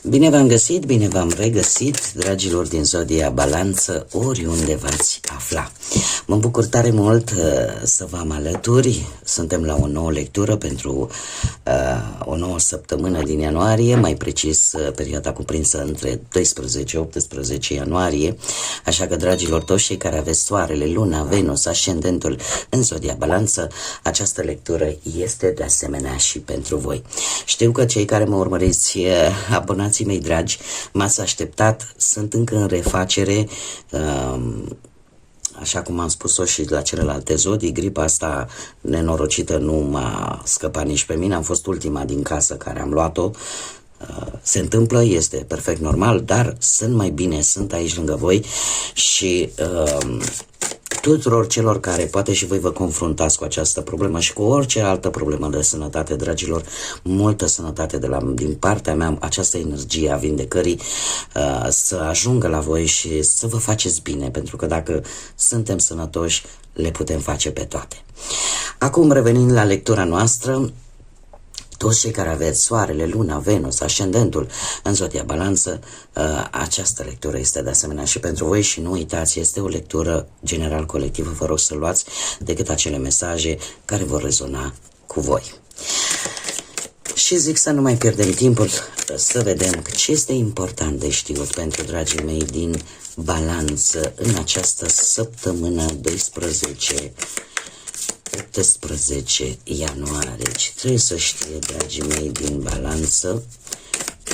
Bine v-am găsit, bine v-am regăsit, dragilor din Zodia Balanță, oriunde v-ați afla. Mă bucur tare mult să vă am alături. Suntem la o nouă lectură pentru o nouă săptămână din ianuarie, mai precis perioada cuprinsă între 12-18 ianuarie. Așa că, dragilor, toți cei care aveți soarele, luna, Venus, ascendentul în Zodia Balanță, această lectură este de asemenea și pentru voi. Știu că cei care mă urmăriți, abonații mei dragi, m-ați așteptat, sunt încă în refacere, așa cum am spus-o și la celelalte zodii. Gripa asta nenorocită nu m-a scăpat nici pe mine, am fost ultima din casă care am luat-o. Se întâmplă, este perfect normal, dar sunt mai bine, sunt aici lângă voi și tuturor celor care poate și voi vă confruntați cu această problemă și cu orice altă problemă de sănătate, dragilor, multă sănătate din partea mea, această energie a vindecării să ajungă la voi și să vă faceți bine, pentru că dacă suntem sănătoși, le putem face pe toate. Acum, revenind la lectura noastră, toți cei care aveți soarele, luna, Venus, ascendentul în Zodia Balanță, această lectură este de asemenea și pentru voi și nu uitați, este o lectură general colectivă, vă rog să luați decât acele mesaje care vor rezona cu voi. Și zic să nu mai pierdem timpul, să vedem ce este important de știut pentru dragii mei din Balanță în această săptămână 18 ianuarie. Ce trebuie să știe, dragii mei din Balanță,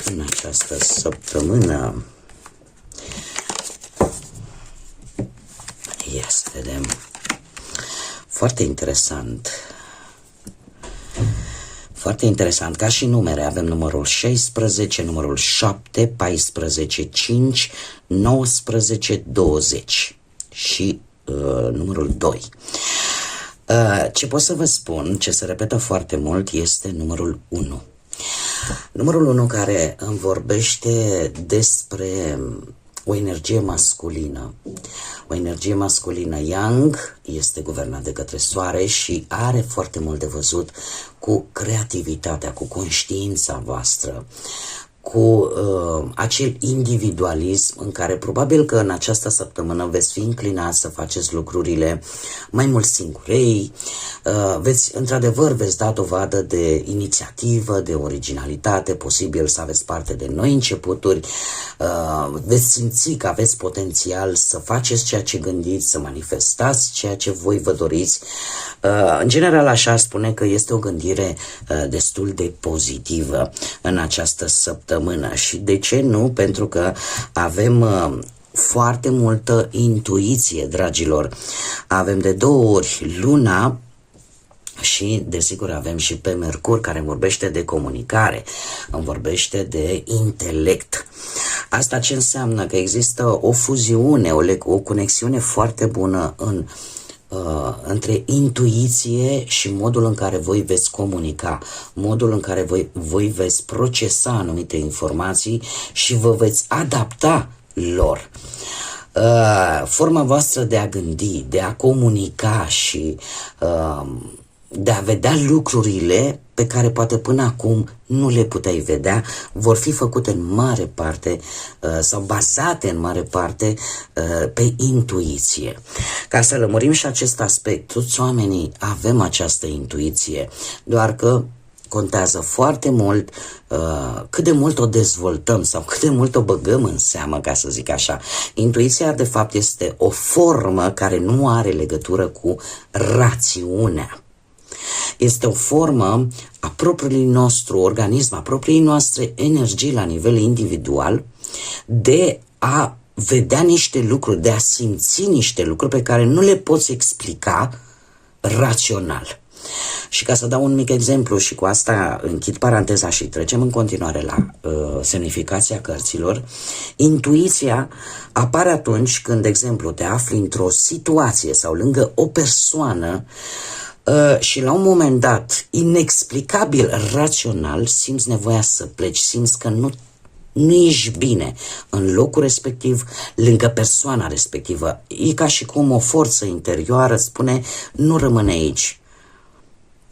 în această săptămână? Ia să vedem. Foarte interesant. Foarte interesant. Ca și numere avem numărul 16, numărul 7, 14, 5, 19, 20 și numărul 2. Ce pot să vă spun, ce se repetă foarte mult, este numărul 1. Numărul 1 care îmi vorbește despre o energie masculină. O energie masculină yang, este guvernat de către soare și are foarte mult de văzut cu creativitatea, cu conștiința voastră, cu acel individualism în care probabil că în această săptămână veți fi inclinați să faceți lucrurile mai mult singurei, într-adevăr veți da dovadă de inițiativă, de originalitate, posibil să aveți parte de noi începuturi, veți simți că aveți potențial să faceți ceea ce gândiți, să manifestați ceea ce voi vă doriți. În general așa spune că este o gândire destul de pozitivă în această săptămână. Și de ce nu? Pentru că avem foarte multă intuiție, dragilor. Avem de 2 ori luna și desigur avem și pe Mercur, care vorbește de comunicare, îmi vorbește de intelect. Asta ce înseamnă? Că există o fuziune, o conexiune foarte bună între intuiție și modul în care voi veți comunica, modul în care voi veți procesa anumite informații și vă veți adapta lor. Forma voastră de a gândi, de a comunica și de a vedea lucrurile pe care poate până acum nu le puteai vedea, vor fi făcute în mare parte sau bazate în mare parte pe intuiție. Ca să lămurim și acest aspect, toți oamenii avem această intuiție, doar că contează foarte mult cât de mult o dezvoltăm sau cât de mult o băgăm în seamă, ca să zic așa. Intuiția, de fapt, este o formă care nu are legătură cu rațiunea. Este o formă a propriului nostru organism, a propriei noastre energii la nivel individual, de a vedea niște lucruri, de a simți niște lucruri pe care nu le poți explica rațional. Și ca să dau un mic exemplu și cu asta închid paranteza și trecem în continuare la semnificația cărților, intuiția apare atunci când, de exemplu, te afli într-o situație sau lângă o persoană și la un moment dat, inexplicabil, rațional, simți nevoia să pleci, simți că nu ești bine în locul respectiv, lângă persoana respectivă. E ca și cum o forță interioară spune, nu rămâne aici.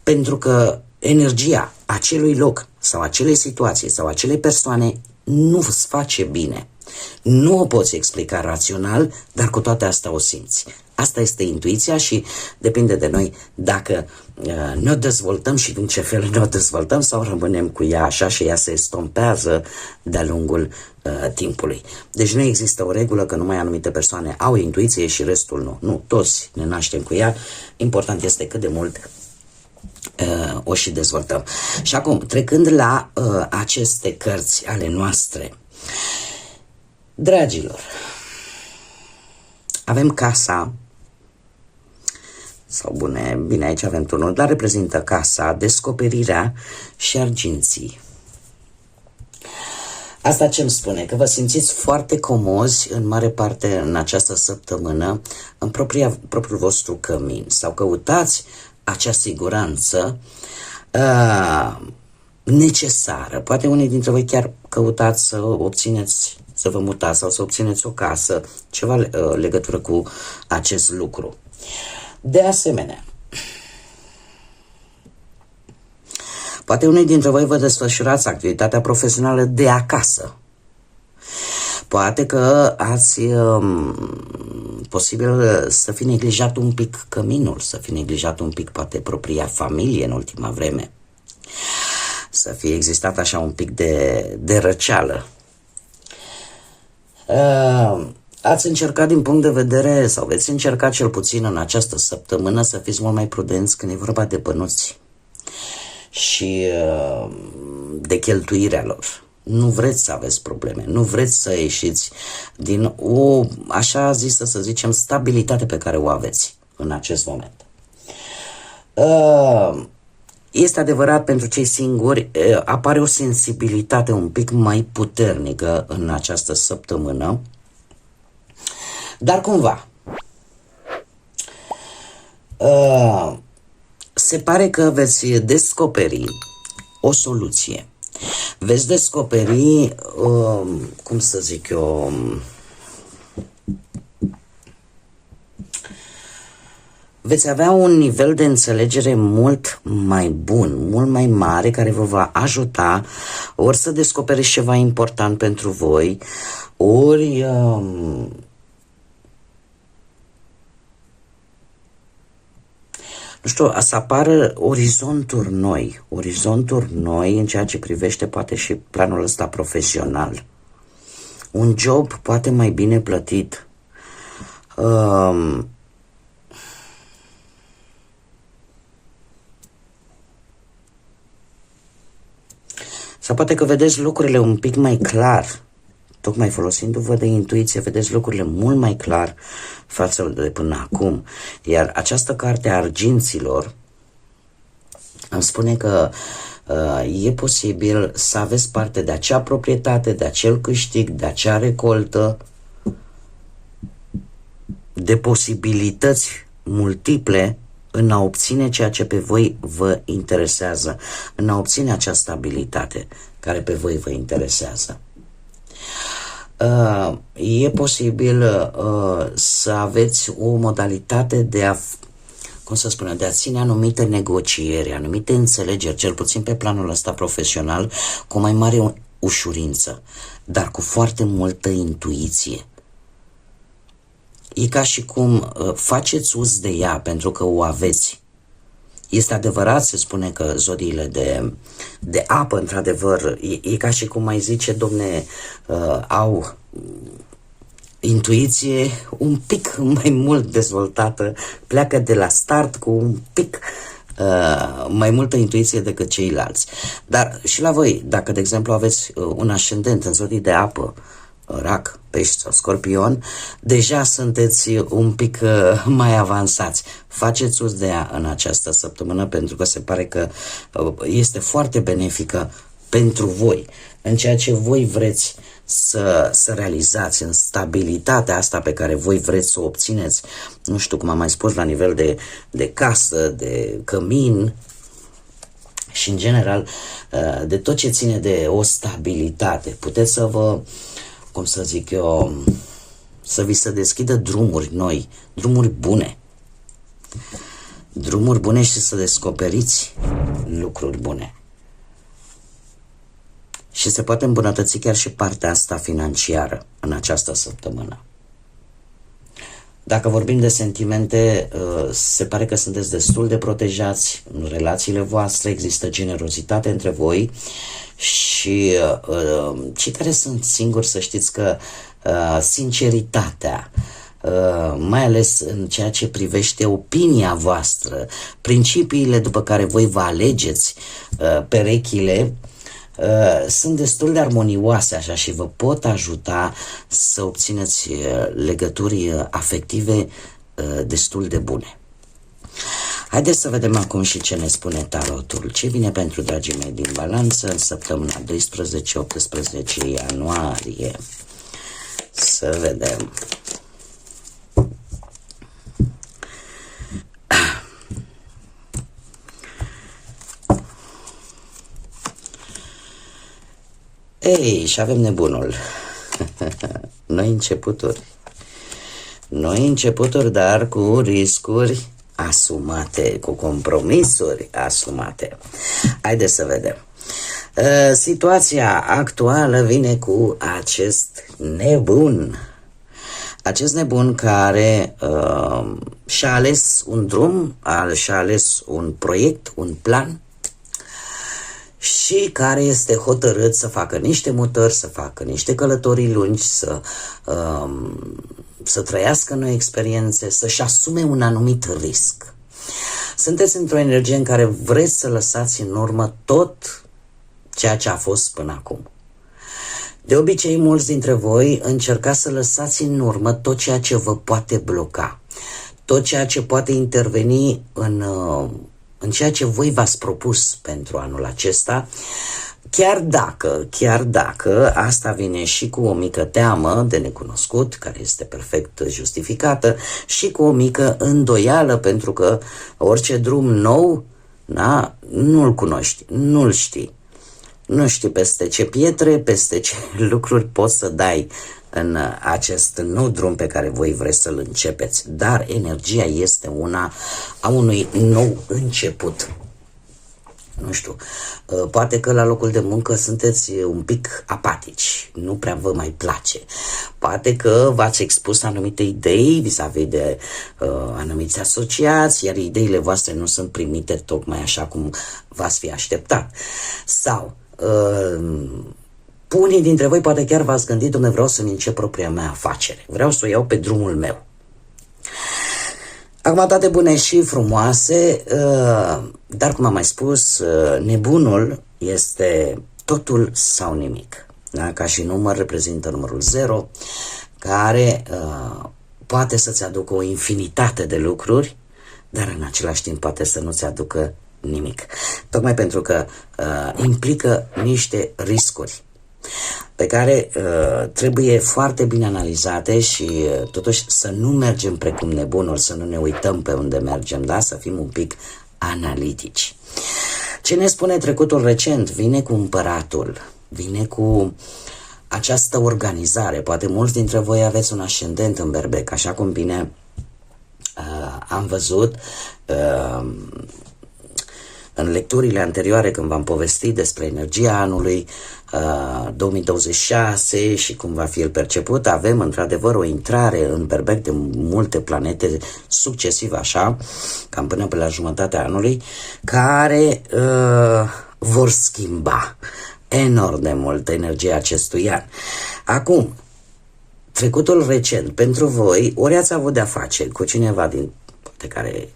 Pentru că energia acelui loc sau acelei situații sau acelei persoane nu îți face bine. Nu o poți explica rațional, dar cu toate astea o simți. Asta este intuiția și depinde de noi dacă ne-o dezvoltăm și în ce fel ne-o dezvoltăm sau rămânem cu ea așa și ea se estompează de-a lungul timpului. Deci nu există o regulă că numai anumite persoane au intuiție și restul nu. Nu, toți ne naștem cu ea. Important este cât de mult o și dezvoltăm. Și acum, trecând la aceste cărți ale noastre, dragilor, avem casa, sau bine, aici avem turnul, dar reprezintă casa, descoperirea și arginții. Asta ce îmi spune? Că vă simțiți foarte comozi în mare parte în această săptămână în propriul vostru cămin sau căutați acea siguranță necesară. Poate unii dintre voi chiar căutați să obțineți, să vă mutați sau să obțineți o casă, ceva legătură cu acest lucru. De asemenea, poate unii dintre voi vă desfășurați activitatea profesională de acasă. Poate că ați posibil să fi neglijat un pic căminul, să fi neglijat un pic poate propria familie în ultima vreme. Să fie existat așa un pic de răceală. Ați încercat din punct de vedere, sau veți încerca cel puțin în această săptămână să fiți mult mai prudenți când e vorba de bănuți și de cheltuirea lor. Nu vreți să aveți probleme, nu vreți să ieșiți din o, așa zisă, să zicem, stabilitate pe care o aveți în acest moment. Este adevărat, pentru cei singuri apare o sensibilitate un pic mai puternică în această săptămână, dar cumva se pare că veți descoperi o soluție. Veți descoperi, cum să zic eu, veți avea un nivel de înțelegere mult mai bun, mult mai mare, care vă va ajuta ori să descoperiți ceva important pentru voi, ori nu știu, să apară orizonturi noi în ceea ce privește poate și planul ăsta profesional. Un job poate mai bine plătit. Sau poate că vedeți lucrurile un pic mai clar, tocmai folosindu-vă de intuiție, vedeți lucrurile mult mai clar față de până acum. Iar această carte a arginților îmi spune că e posibil să aveți parte de acea proprietate, de acel câștig, de acea recoltă, de posibilități multiple în a obține ceea ce pe voi vă interesează, în a obține acea stabilitate care pe voi vă interesează. E posibil să aveți o modalitate de a, cum să spunem, de a ține anumite negocieri, anumite înțelegeri, cel puțin pe planul ăsta profesional, cu mai mare ușurință, dar cu foarte multă intuiție. E ca și cum faceți uz de ea pentru că o aveți. Este adevărat, se spune că zodiile de apă, într-adevăr, e ca și cum mai zice, domne, au intuiție un pic mai mult dezvoltată, pleacă de la start cu un pic mai multă intuiție decât ceilalți. Dar și la voi, dacă, de exemplu, aveți un ascendent în zodii de apă, Rac, Pești sau Scorpion, deja sunteți un pic mai avansați. Faceți uz de ea în această săptămână pentru că se pare că este foarte benefică pentru voi, în ceea ce voi vreți să realizați, în stabilitatea asta pe care voi vreți să o obțineți, nu știu cum am mai spus, la nivel de casă, de cămin și în general de tot ce ține de o stabilitate. Puteți să vă, cum să zic eu, să vi se deschidă drumuri noi, drumuri bune și să descoperiți lucruri bune. Și se poate îmbunătăți chiar și partea asta financiară în această săptămână. Dacă vorbim de sentimente, se pare că sunteți destul de protejați în relațiile voastre, există generozitate între voi și cei care sunt singuri, să știți că sinceritatea, mai ales în ceea ce privește opinia voastră, principiile după care voi vă alegeți perechile, sunt destul de armonioase așa și vă pot ajuta să obțineți legături afective destul de bune. Haideți să vedem acum și ce ne spune tarotul. Ce vine pentru dragii mei din Balanță în săptămâna 12-18 ianuarie. Să vedem. Ei, și avem nebunul. Noi începuturi, dar cu riscuri asumate, cu compromisuri asumate. Haideți să vedem. Situația actuală vine cu acest nebun. Acest nebun care și-a ales un drum, și-a ales un proiect, un plan, și care este hotărât să facă niște mutări, să facă niște călătorii lungi, să trăiască noi experiențe, să-și asume un anumit risc. Sunteți într-o energie în care vreți să lăsați în urmă tot ceea ce a fost până acum. De obicei, mulți dintre voi încercați să lăsați în urmă tot ceea ce vă poate bloca, tot ceea ce poate interveni în ceea ce voi v-ați propus pentru anul acesta, chiar dacă asta vine și cu o mică teamă de necunoscut, care este perfect justificată, și cu o mică îndoială, pentru că orice drum nou, nu-l cunoști, nu-l știi. Nu știi peste ce pietre, peste ce lucruri poți să dai în acest nou drum pe care voi vreți să-l începeți. Dar energia este una a unui nou început. Nu știu, poate că la locul de muncă sunteți un pic apatici, nu prea vă mai place. Poate că v-ați expus anumite idei vis-a-vis de anumiți asociați, iar ideile voastre nu sunt primite tocmai așa cum v-ați fi așteptat. Sau unii dintre voi poate chiar v-ați gândit: dom'le, vreau să-mi încep propria mea afacere, vreau să o iau pe drumul meu. Acum, toate bune și frumoase, dar cum am mai spus, nebunul este totul sau nimic. Da? Ca și număr reprezintă numărul 0, care poate să-ți aducă o infinitate de lucruri, dar în același timp poate să nu-ți aducă nimic. Tocmai pentru că implică niște riscuri pe care trebuie foarte bine analizate și totuși să nu mergem precum nebunul, să nu ne uităm pe unde mergem, da? Să fim un pic analitici. Ce ne spune trecutul recent? Vine cu împăratul, vine cu această organizare. Poate mulți dintre voi aveți un ascendent în Berbec, așa cum bine am văzut în lecturile anterioare, când v-am povestit despre energia anului 2026 și cum va fi el perceput. Avem într-adevăr o intrare în Berbec de multe planete succesiv, așa, cam până pe la jumătatea anului, care vor schimba enorm de mult energia acestui an. Acum, trecutul recent pentru voi, ori ați avut de-a face cu cineva poate care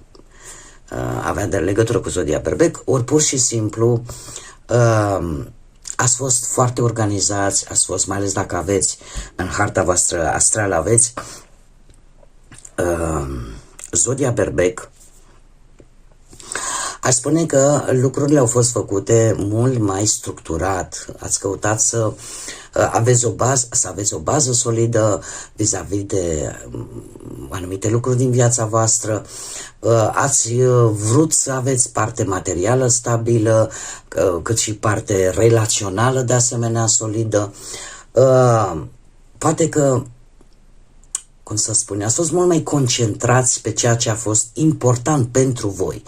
avea de legătură cu zodia Berbec, ori pur și simplu ați fost foarte organizați, ați fost, mai ales dacă aveți în harta voastră astrală, aveți zodia Berbec. Aș spune că lucrurile au fost făcute mult mai structurat. Ați căutat să aveți o bază solidă vis-a-vis de anumite lucruri din viața voastră. Ați vrut să aveți parte materială stabilă, cât și parte relațională de asemenea solidă. Poate că, cum să spun, ați fost mult mai concentrați pe ceea ce a fost important pentru voi.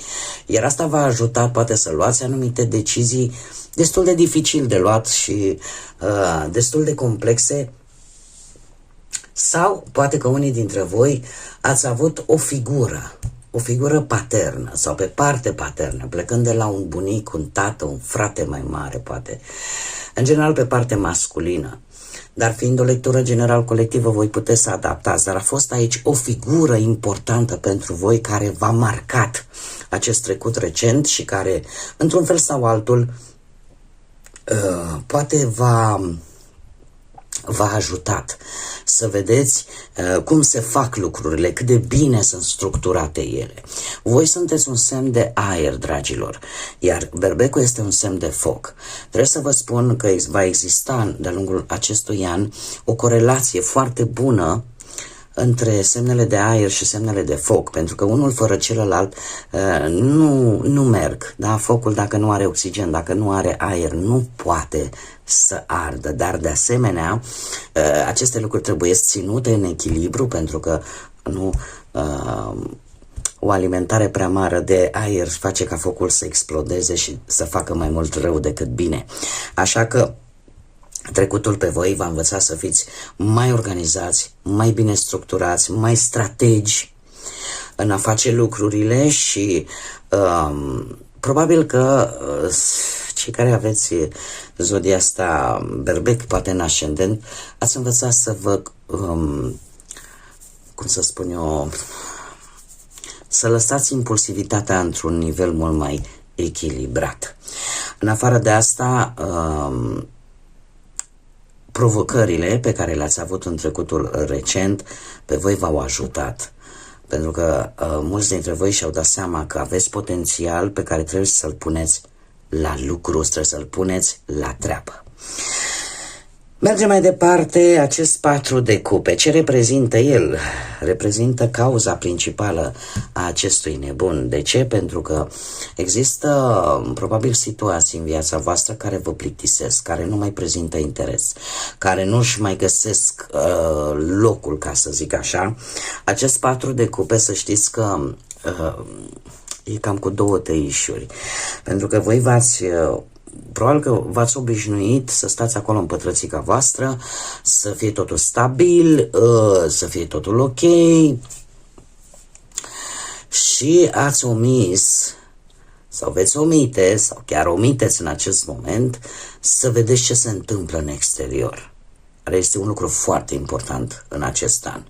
Iar asta v-a ajutat poate să luați anumite decizii destul de dificil de luat și destul de complexe. Sau poate că unii dintre voi ați avut o figură paternă sau pe parte paternă, plecând de la un bunic, un tată, un frate mai mare, poate. În general pe parte masculină. Dar fiind o lectură general colectivă, voi puteți să adaptați. Dar a fost aici o figură importantă pentru voi care v-a marcat acest trecut recent și care, într-un fel sau altul, poate v-a ajutat să vedeți cum se fac lucrurile, cât de bine sunt structurate ele. Voi sunteți un semn de aer, dragilor, iar Berbecul este un semn de foc. Trebuie să vă spun că va exista de-a lungul acestui an o corelație foarte bună între semnele de aer și semnele de foc, pentru că unul fără celălalt nu merg. Da? Focul, dacă nu are oxigen, dacă nu are aer, nu poate să ardă, dar de asemenea aceste lucruri trebuie ținute în echilibru, pentru că nu o alimentare prea mare de aer face ca focul să explodeze și să facă mai mult rău decât bine. Așa că trecutul pe voi va învăța să fiți mai organizați, mai bine structurați, mai strategi în a face lucrurile și probabil că cei care aveți zodia asta Berbec, poate în ascendent, ați învățat să vă, cum să spun eu, să lăsați impulsivitatea într-un nivel mult mai echilibrat. În afară de asta, provocările pe care le-ați avut în trecutul recent pe voi v-au ajutat. Pentru că mulți dintre voi și-au dat seama că aveți potențial pe care trebuie să-l puneți la lucru, trebuie să-l puneți la treabă. Mergem mai departe, acest 4 de cupe. Ce reprezintă el? Reprezintă cauza principală a acestui nebun. De ce? Pentru că există probabil situații în viața voastră care vă plictisesc, care nu mai prezintă interes, care nu-și mai găsesc locul, ca să zic așa. Acest 4 de cupe, să știți că e cam cu două tăișuri. Pentru că voi probabil că v-ați obișnuit să stați acolo în pătrățica voastră, să fie totul stabil, să fie totul ok și ați omis sau veți omite sau chiar omiteți în acest moment să vedeți ce se întâmplă în exterior. Care este un lucru foarte important în acest an.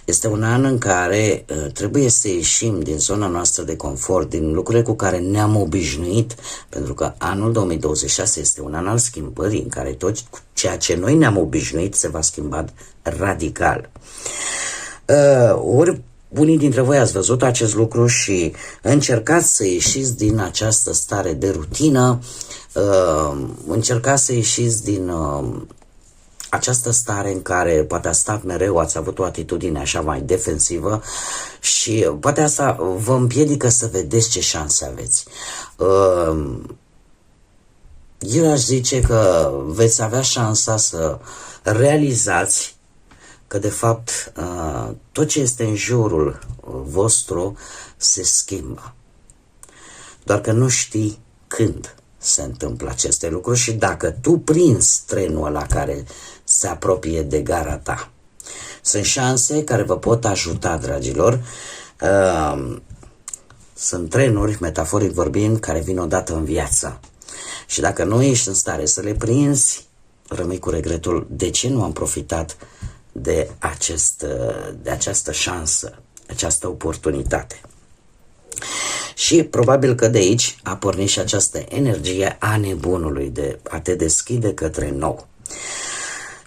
Este un an în care trebuie să ieșim din zona noastră de confort, din lucrurile cu care ne-am obișnuit, pentru că anul 2026 este un an al schimbării, în care tot ceea ce noi ne-am obișnuit se va schimba radical. Ori unii dintre voi ați văzut acest lucru și încercați să ieșiți din această stare de rutină, încercați să ieșiți din această stare în care poate ați stat mereu, ați avut o atitudine așa mai defensivă și poate asta vă împiedică să vedeți ce șanse aveți. Eu aș zice că veți avea șansa să realizați că de fapt tot ce este în jurul vostru se schimbă. Doar că nu știi când se întâmplă aceste lucruri și dacă tu prinzi trenul ăla care se apropie de gara ta. Sunt șanse care vă pot ajuta, dragilor. Sunt trenuri, metaforic vorbind, care vin odată în viață. Și dacă nu ești în stare să le prinzi, rămâi cu regretul de ce nu am profitat de această șansă, această oportunitate. Și probabil că de aici a pornit și această energie a nebunului de a te deschide către nou.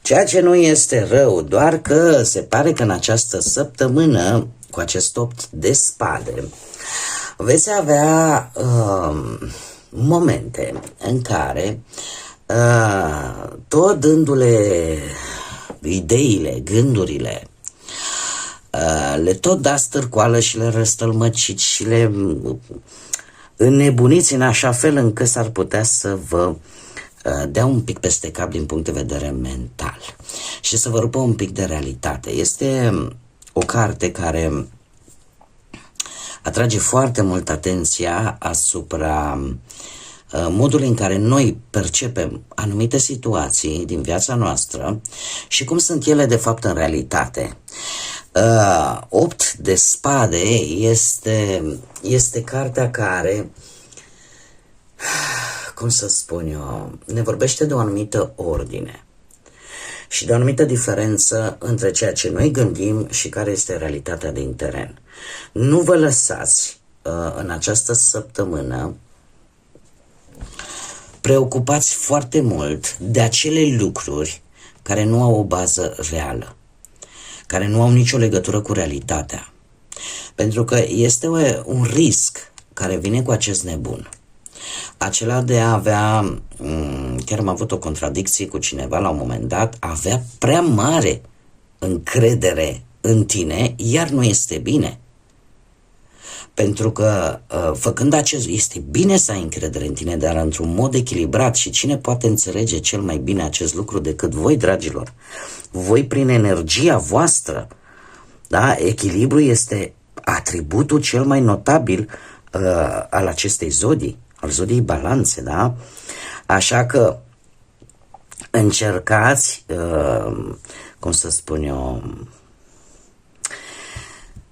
Ceea ce nu este rău, doar că se pare că în această săptămână, cu acest 8 de spade, veți avea momente în care tot dându-le ideile, gândurile, le tot dați târcoală și le răstălmăciți și le înnebuniți în așa fel încât s-ar putea să vă dea un pic peste cap din punct de vedere mental și să vă rupă un pic de realitate. Este o carte care atrage foarte mult atenția asupra modul în care noi percepem anumite situații din viața noastră și cum sunt ele de fapt în realitate. 8 de spade este cartea care, cum să spun eu, ne vorbește de o anumită ordine și de o anumită diferență între ceea ce noi gândim și care este realitatea din teren. Nu vă lăsați în această săptămână preocupați foarte mult de acele lucruri care nu au o bază reală, care nu au nicio legătură cu realitatea. Pentru că este un risc care vine cu acest nebun. Acela de a avea, chiar am avut o contradicție cu cineva la un moment dat, avea prea mare încredere în tine, iar nu este bine. Pentru că făcând este bine să ai încredere în tine, dar într-un mod echilibrat, și cine poate înțelege cel mai bine acest lucru decât voi, dragilor? Voi, prin energia voastră, da? Echilibru este atributul cel mai notabil al acestei zodii, al zodiei balanțe, da? Așa că încercați, cum să spun eu,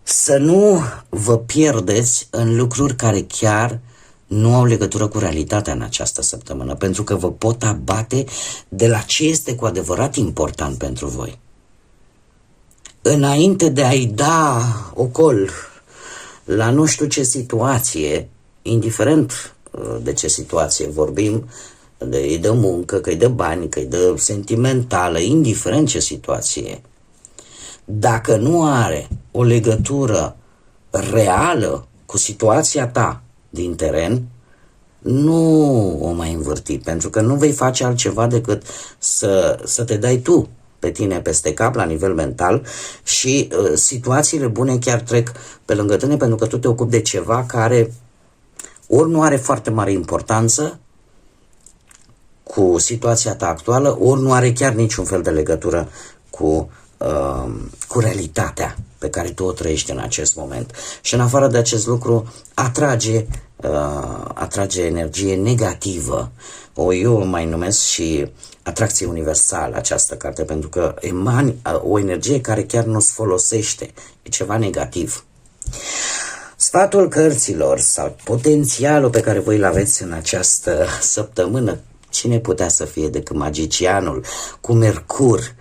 să nu vă pierdeți în lucruri care chiar nu au legătură cu realitatea în această săptămână, pentru că vă pot abate de la ce este cu adevărat important pentru voi. Înainte de a-i da ocol la nu știu ce situație, indiferent de ce situație vorbim, de muncă, că-i de bani, că-i de sentimentală, indiferent ce situație, dacă nu are o legătură reală cu situația ta din teren, nu o mai învârti, pentru că nu vei face altceva decât să te dai tu pe tine peste cap la nivel mental și situațiile bune chiar trec pe lângă tine, pentru că tu te ocupi de ceva care ori nu are foarte mare importanță cu situația ta actuală, ori nu are chiar niciun fel de legătură cu realitatea pe care tu o trăiești în acest moment. Și în afară de acest lucru atrage energie negativă. Eu mai numesc și atracție universală această carte, pentru că emani o energie care chiar nu-ți folosește. E ceva negativ. Sfatul cărților sau potențialul pe care voi îl aveți în această săptămână, cine putea să fie decât magicianul cu Mercur,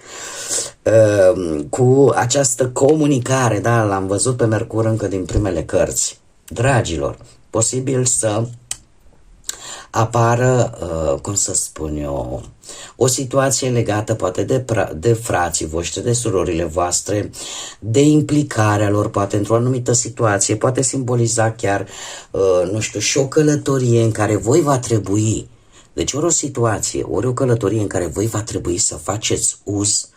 cu această comunicare, da, l-am văzut pe Mercur încă din primele cărți. Dragilor, posibil să apară, cum să spun eu, o situație legată poate de frații voștri, de surorile voastre, de implicarea lor poate într-o anumită situație, poate simboliza chiar, nu știu, și o călătorie în care voi va trebui, deci ori o situație, ori o călătorie în care voi va trebui să faceți uz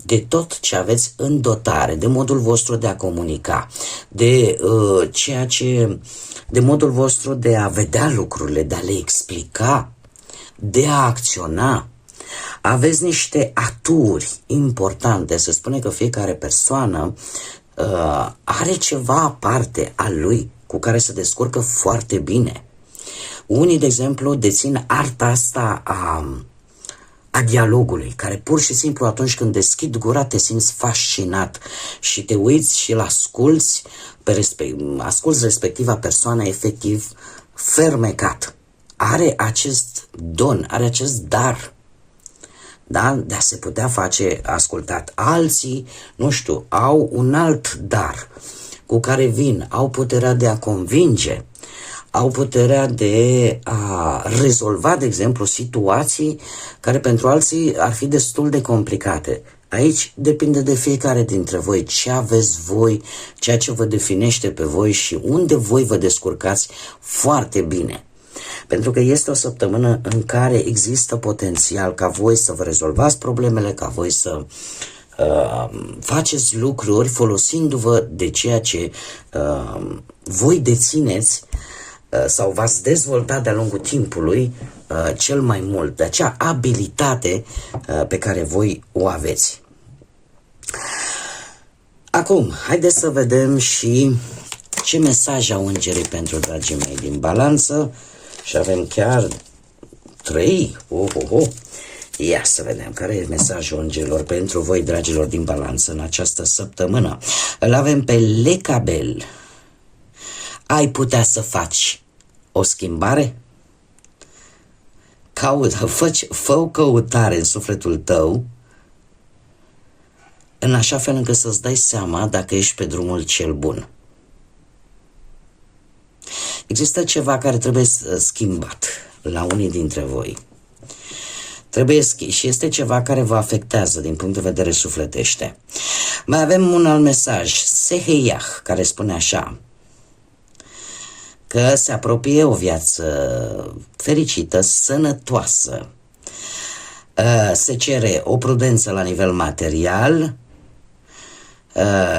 de tot ce aveți în dotare, de modul vostru de a comunica, de de modul vostru de a vedea lucrurile, de a le explica, de a acționa. Aveți niște aturi importante. Se spune că fiecare persoană are ceva aparte al lui cu care se descurcă foarte bine. Unii, de exemplu, dețin arta asta a dialogului, care pur și simplu atunci când deschid gura te simți fascinat și te uiți și îl asculți, asculți respectiva persoană efectiv fermecat. Are acest don, are acest dar, da? De a se putea face ascultat. Alții, nu știu, au un alt dar cu care vin, au puterea de a convinge, au puterea de a rezolva, de exemplu, situații care pentru alții ar fi destul de complicate. Aici depinde de fiecare dintre voi, ce aveți voi, ceea ce vă definește pe voi și unde voi vă descurcați foarte bine. Pentru că este o săptămână în care există potențial ca voi să vă rezolvați problemele, ca voi să faceți lucruri folosindu-vă de ceea ce voi dețineți sau v-ați dezvoltat de-a lungul timpului cel mai mult, de acea abilitate pe care voi o aveți. Acum, haideți să vedem și ce mesaj au îngerii pentru dragii mei din Balanță. Și avem chiar 3. Ia să vedem care e mesajul îngerilor pentru voi, dragilor din Balanță, în această săptămână. Îl avem pe Lecabel. Ai putea să faci o schimbare? Fă o căutare în sufletul tău, în așa fel încât să-ți dai seama dacă ești pe drumul cel bun. Există ceva care trebuie schimbat la unii dintre voi. Și este ceva care vă afectează din punct de vedere sufletește. Mai avem un alt mesaj, Seheiah, care spune așa, că se apropie o viață fericită, sănătoasă. Se cere o prudență la nivel material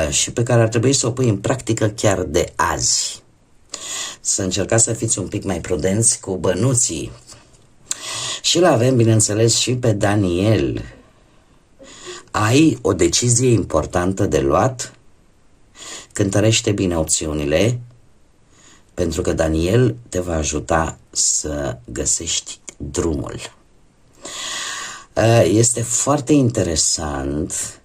și pe care ar trebui să o pui în practică chiar de azi. Să încercați să fiți un pic mai prudenți cu bănuții. Și l-avem, bineînțeles, și pe Daniel. Ai o decizie importantă de luat? Cântărește bine opțiunile, pentru că Daniel te va ajuta să găsești drumul. Este foarte interesant.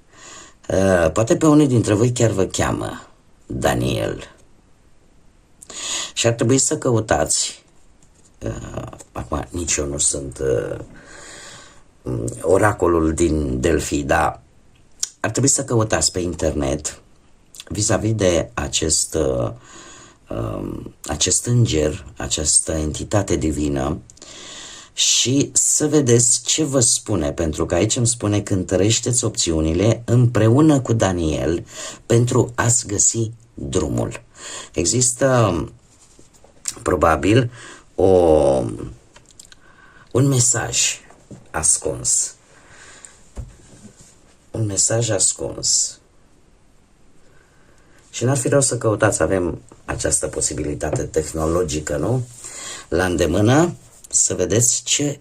Poate pe unii dintre voi chiar vă cheamă Daniel. Și ar trebui să căutați, acum nici eu nu sunt oracolul din Delphi, dar ar trebui să căutați pe internet vis-a-vis de acest înger, această entitate divină și să vedeți ce vă spune, pentru că aici îmi spune că întărește-ți opțiunile împreună cu Daniel pentru a-ți găsi drumul. Există probabil un mesaj ascuns. Un mesaj ascuns. Și n-ar fi rău să căutați, avem această posibilitate tehnologică, nu? La îndemână, să vedeți ce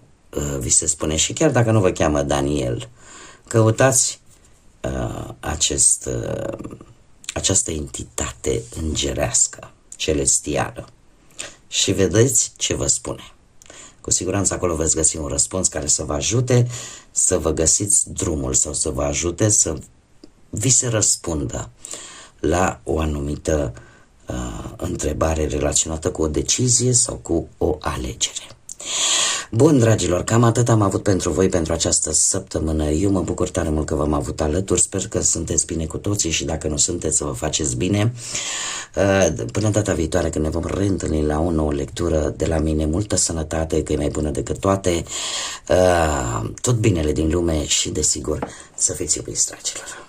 vi se spune. Și chiar dacă nu vă cheamă Daniel, căutați această entitate îngerească, celestială. Și vedeți ce vă spune. Cu siguranță acolo veți găsi un răspuns care să vă ajute să vă găsiți drumul sau să vă ajute să vi se răspundă la o anumită întrebare relaționată cu o decizie sau cu o alegere. Bun, dragilor, cam atât am avut pentru voi pentru această săptămână. Eu mă bucur tare mult că v-am avut alături. Sper că sunteți bine cu toții și dacă nu sunteți, să vă faceți bine. Până data viitoare, când ne vom reîntâlni la o nouă lectură de la mine, multă sănătate, că e mai bună decât toate, tot binele din lume și, desigur, să fiți iubiți, dragilor.